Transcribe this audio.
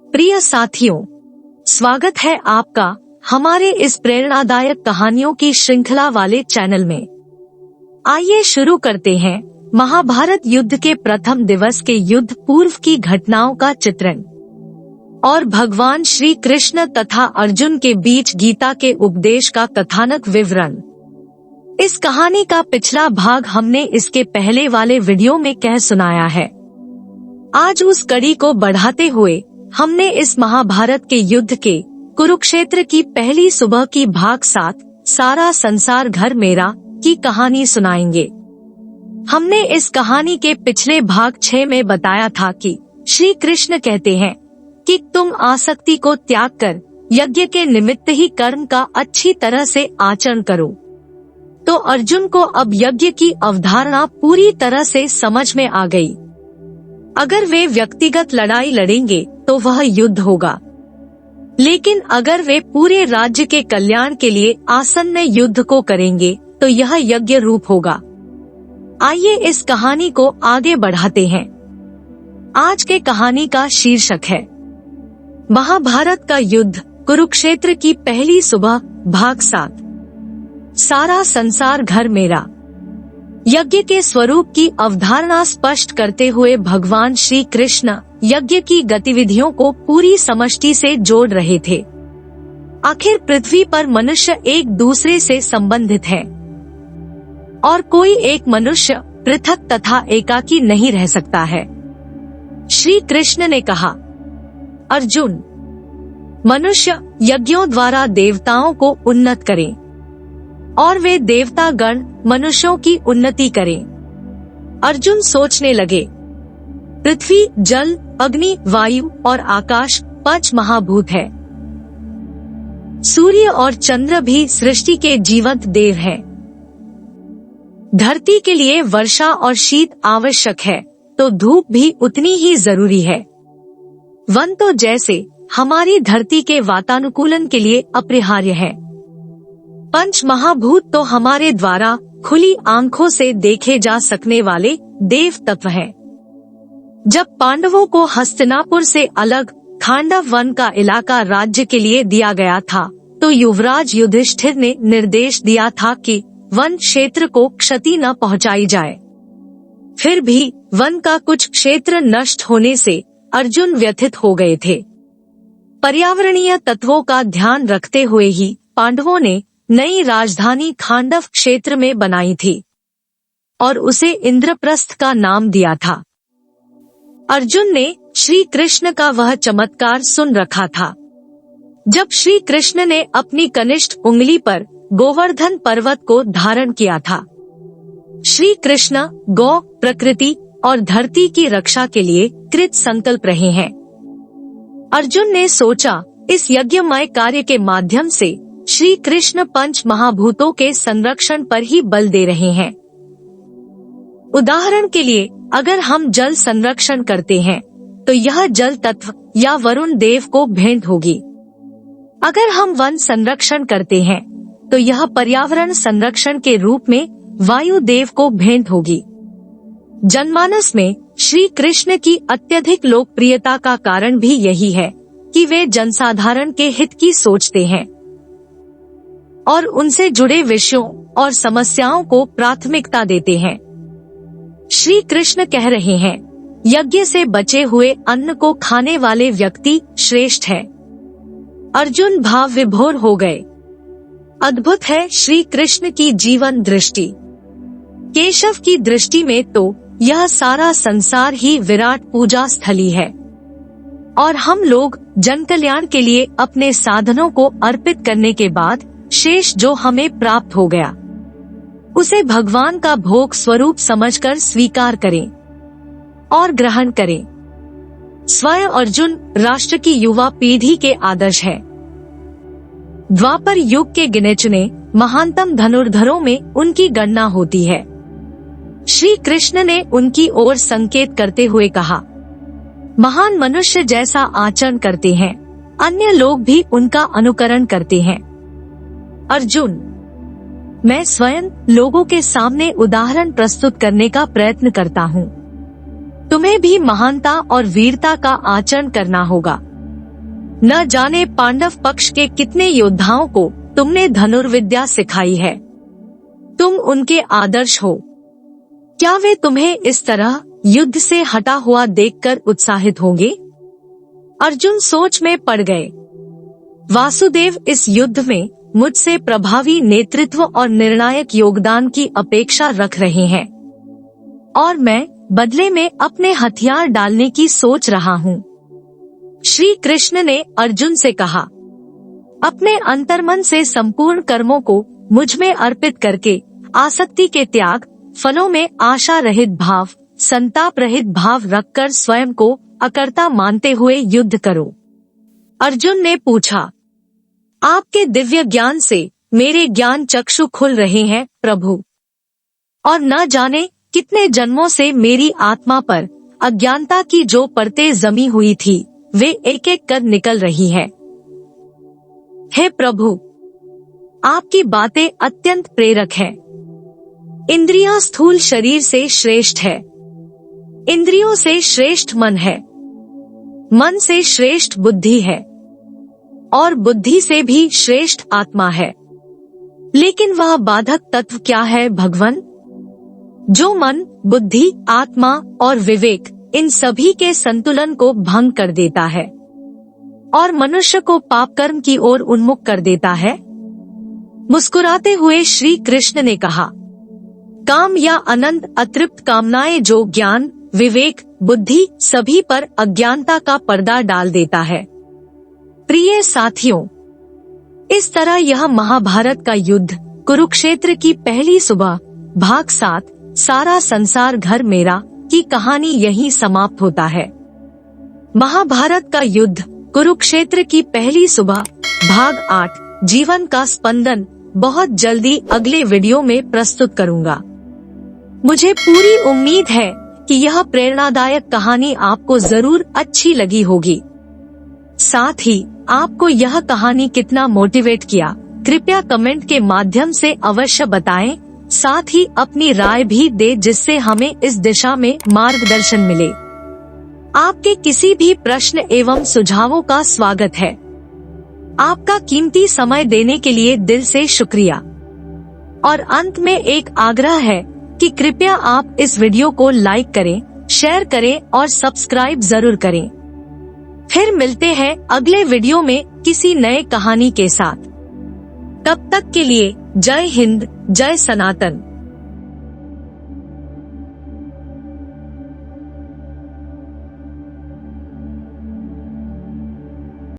प्रिय साथियों, स्वागत है आपका हमारे इस प्रेरणादायक कहानियों की श्रृंखला वाले चैनल में। आइए शुरू करते हैं महाभारत युद्ध के प्रथम दिवस के युद्ध पूर्व की घटनाओं का चित्रण और भगवान श्री कृष्ण तथा अर्जुन के बीच गीता के उपदेश का कथानक विवरण। इस कहानी का पिछला भाग हमने इसके पहले वाले वीडियो में कह सुनाया है। आज उस कड़ी को बढ़ाते हुए हमने इस महाभारत के युद्ध के कुरुक्षेत्र की पहली सुबह की भाग 7 सारा संसार घर मेरा की कहानी सुनाएंगे। हमने इस कहानी के पिछले भाग 6 में बताया था कि श्री कृष्ण कहते हैं कि तुम आसक्ति को त्याग कर यज्ञ के निमित्त ही कर्म का अच्छी तरह से आचरण करो। तो अर्जुन को अब यज्ञ की अवधारणा पूरी तरह से समझ में आ गई। अगर वे व्यक्तिगत लड़ाई लड़ेंगे तो वह युद्ध होगा, लेकिन अगर वे पूरे राज्य के कल्याण के लिए आसन्न युद्ध को करेंगे तो यह यज्ञ रूप होगा। आइए इस कहानी को आगे बढ़ाते हैं। आज के कहानी का शीर्षक है महाभारत का युद्ध कुरुक्षेत्र की पहली सुबह भाग 7 सारा संसार घर मेरा। यज्ञ के स्वरूप की अवधारणा स्पष्ट करते हुए भगवान श्री कृष्ण यज्ञ की गतिविधियों को पूरी समष्टि से जोड़ रहे थे। आखिर पृथ्वी पर मनुष्य एक दूसरे से संबंधित है और कोई एक मनुष्य पृथक तथा एकाकी नहीं रह सकता है। श्री कृष्ण ने कहा, अर्जुन, मनुष्य यज्ञों द्वारा देवताओं को उन्नत करें और वे देवता गण मनुष्यों की उन्नति करें। अर्जुन सोचने लगे, पृथ्वी, जल, अग्नि, वायु और आकाश 5 महाभूत है। सूर्य और चंद्र भी सृष्टि के जीवंत देव हैं। धरती के लिए वर्षा और शीत आवश्यक है, तो धूप भी उतनी ही जरूरी है। वन तो जैसे हमारी धरती के वातानुकूलन के लिए अपरिहार्य है। 5 महाभूत तो हमारे द्वारा खुली आंखों से देखे जा सकने वाले देव तत्व हैं। जब पांडवों को हस्तिनापुर से अलग खांडव वन का इलाका राज्य के लिए दिया गया था, तो युवराज युधिष्ठिर ने निर्देश दिया था कि वन क्षेत्र को क्षति न पहुंचाई जाए। फिर भी वन का कुछ क्षेत्र नष्ट होने से अर्जुन व्यथित हो गए थे। पर्यावरणीय तत्वों का ध्यान रखते हुए ही पांडवों ने नई राजधानी खांडव क्षेत्र में बनाई थी और उसे इंद्रप्रस्थ का नाम दिया था। अर्जुन ने श्री कृष्ण का वह चमत्कार सुन रखा था। जब श्री कृष्ण ने अपनी कनिष्ठ उंगली पर गोवर्धन पर्वत को धारण किया था। श्री कृष्ण गौ, प्रकृति और धरती की रक्षा के लिए कृत संकल्प रहे हैं। अर्जुन ने सोचा, इस यज्ञमय कार्य के माध्यम से श्री कृष्ण 5 महाभूतों के संरक्षण पर ही बल दे रहे हैं। उदाहरण के लिए, अगर हम जल संरक्षण करते हैं तो यह जल तत्व या वरुण देव को भेंट होगी। अगर हम वन संरक्षण करते हैं तो यह पर्यावरण संरक्षण के रूप में वायु देव को भेंट होगी। जनमानस में श्री कृष्ण की अत्यधिक लोकप्रियता का कारण भी यही है कि वे जनसाधारण के हित की सोचते हैं और उनसे जुड़े विषयों और समस्याओं को प्राथमिकता देते हैं। श्री कृष्ण कह रहे हैं, यज्ञ से बचे हुए अन्न को खाने वाले व्यक्ति श्रेष्ठ है। अर्जुन भाव विभोर हो गए। अद्भुत है श्री कृष्ण की जीवन दृष्टि। केशव की दृष्टि में तो यह सारा संसार ही विराट पूजा स्थली है और हम लोग जन कल्याण के लिए अपने साधनों को अर्पित करने के बाद शेष जो हमें प्राप्त हो गया उसे भगवान का भोग स्वरूप समझकर स्वीकार करें और ग्रहण करें। स्वयं अर्जुन राष्ट्र की युवा पीढ़ी के आदर्श है। द्वापर युग के गिने चुने महानतम धनुर्धरों में उनकी गणना होती है। श्री कृष्ण ने उनकी ओर संकेत करते हुए कहा, महान मनुष्य जैसा आचरण करते हैं, अन्य लोग भी उनका अनुकरण करते हैं। अर्जुन, मैं स्वयं लोगों के सामने उदाहरण प्रस्तुत करने का प्रयत्न करता हूँ। तुम्हें भी महानता और वीरता का आचरण करना होगा। न जाने पांडव पक्ष के कितने योद्धाओं को तुमने धनुर्विद्या सिखाई है। तुम उनके आदर्श हो। क्या वे तुम्हें इस तरह युद्ध से हटा हुआ देखकर उत्साहित होंगे? अर्जुन सोच में पड़ गए। वासुदेव इस युद्ध में मुझसे प्रभावी नेतृत्व और निर्णायक योगदान की अपेक्षा रख रहे हैं और मैं बदले में अपने हथियार डालने की सोच रहा हूँ। श्री कृष्ण ने अर्जुन से कहा, अपने अंतर्मन से संपूर्ण कर्मों को मुझ में अर्पित करके आसक्ति के त्याग, फलों में आशा रहित भाव, संताप रहित भाव रखकर स्वयं को अकर्ता मानते हुए युद्ध करो। अर्जुन ने पूछा, आपके दिव्य ज्ञान से मेरे ज्ञान चक्षु खुल रहे हैं प्रभु, और न जाने कितने जन्मों से मेरी आत्मा पर अज्ञानता की जो परतें जमी हुई थी वे एक एक कर निकल रही है। हे प्रभु, आपकी बातें अत्यंत प्रेरक हैं। इंद्रियां स्थूल शरीर से श्रेष्ठ है, इंद्रियों से श्रेष्ठ मन है, मन से श्रेष्ठ बुद्धि है और बुद्धि से भी श्रेष्ठ आत्मा है। लेकिन वह बाधक तत्व क्या है भगवन? जो मन, बुद्धि, आत्मा और विवेक इन सभी के संतुलन को भंग कर देता है और मनुष्य को पाप कर्म की ओर उन्मुख कर देता है। मुस्कुराते हुए श्री कृष्ण ने कहा, काम या अनंत अतृप्त कामनाएं जो ज्ञान, विवेक, बुद्धि सभी पर अज्ञानता का पर्दा डाल देता है। प्रिय साथियों, इस तरह यह महाभारत का युद्ध कुरुक्षेत्र की पहली सुबह भाग 7 सारा संसार घर मेरा की कहानी यहीं समाप्त होता है। महाभारत का युद्ध कुरुक्षेत्र की पहली सुबह भाग 8 जीवन का स्पंदन बहुत जल्दी अगले वीडियो में प्रस्तुत करूंगा। मुझे पूरी उम्मीद है कि यह प्रेरणादायक कहानी आपको जरूर अच्छी लगी होगी। साथ ही आपको यह कहानी कितना मोटिवेट किया, कृपया कमेंट के माध्यम से अवश्य बताएं। साथ ही अपनी राय भी दे जिससे हमें इस दिशा में मार्गदर्शन मिले। आपके किसी भी प्रश्न एवं सुझावों का स्वागत है। आपका कीमती समय देने के लिए दिल से शुक्रिया। और अंत में एक आग्रह है कि कृपया आप इस वीडियो को लाइक करें, शेयर करें और सब्सक्राइब जरूर करें। फिर मिलते हैं अगले वीडियो में किसी नए कहानी के साथ। तब तक के लिए जय हिंद, जय सनातन।